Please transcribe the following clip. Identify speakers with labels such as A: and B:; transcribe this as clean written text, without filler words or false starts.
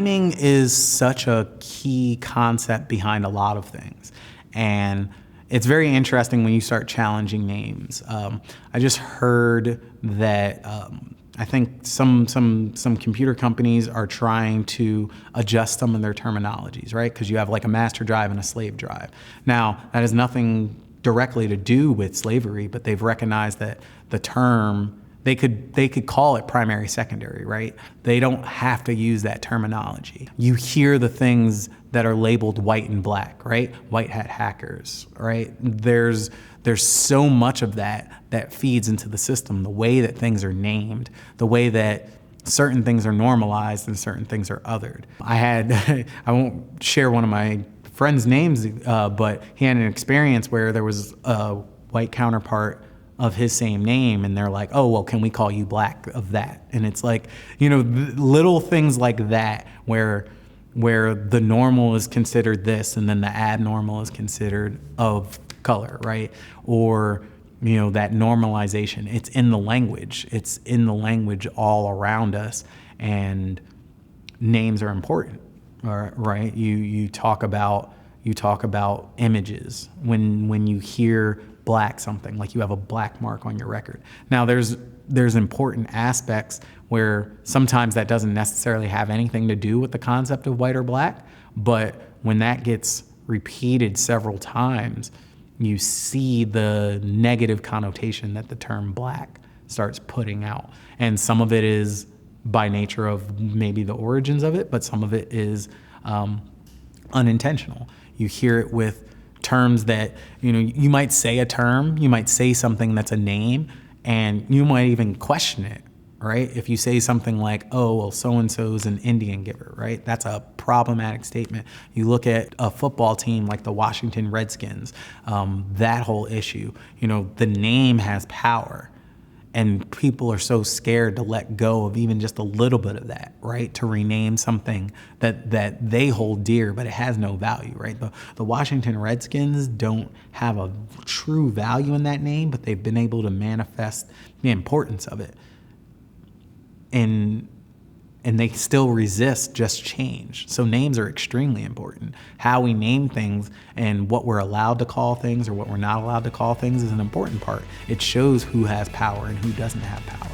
A: naming is such a key concept behind a lot of things. And it's very interesting when you start challenging names. I just heard that I think some computer companies are trying to adjust some of their terminologies, right? Because you have like a master drive and a slave drive. Now, that has nothing directly to do with slavery, but they've recognized that the term, they could call it primary, secondary, right? They don't have to use that terminology. You hear the things that are labeled white and black, right? White hat hackers, right? There's so much of that feeds into the system, the way that things are named, the way that certain things are normalized and certain things are othered. I won't share one of my friends' names, but he had an experience where there was a white counterpart of his same name, and they're like, oh, well, can we call you black of that? And it's like, little things like that where the normal is considered this and then the abnormal is considered of color, right? Or, that normalization, it's in the language. It's in the language all around us, and names are important, right? You talk about images. When you hear black something, like you have a black mark on your record. Now there's important aspects where sometimes that doesn't necessarily have anything to do with the concept of white or black, but when that gets repeated several times, you see the negative connotation that the term black starts putting out. And some of it is by nature of maybe the origins of it, but some of it is unintentional. You hear it with terms that, you might say a term, you might say something that's a name, and you might even question it, right? If you say something like, oh, well, so-and-so's an Indian giver, right? That's a problematic statement. You look at a football team like the Washington Redskins, that whole issue, the name has power. And people are so scared to let go of even just a little bit of that, right? To rename something that they hold dear, but it has no value, right? The Washington Redskins don't have a true value in that name, but they've been able to manifest the importance of it. And they still resist just change. So names are extremely important. How we name things and what we're allowed to call things or what we're not allowed to call things is an important part. It shows who has power and who doesn't have power.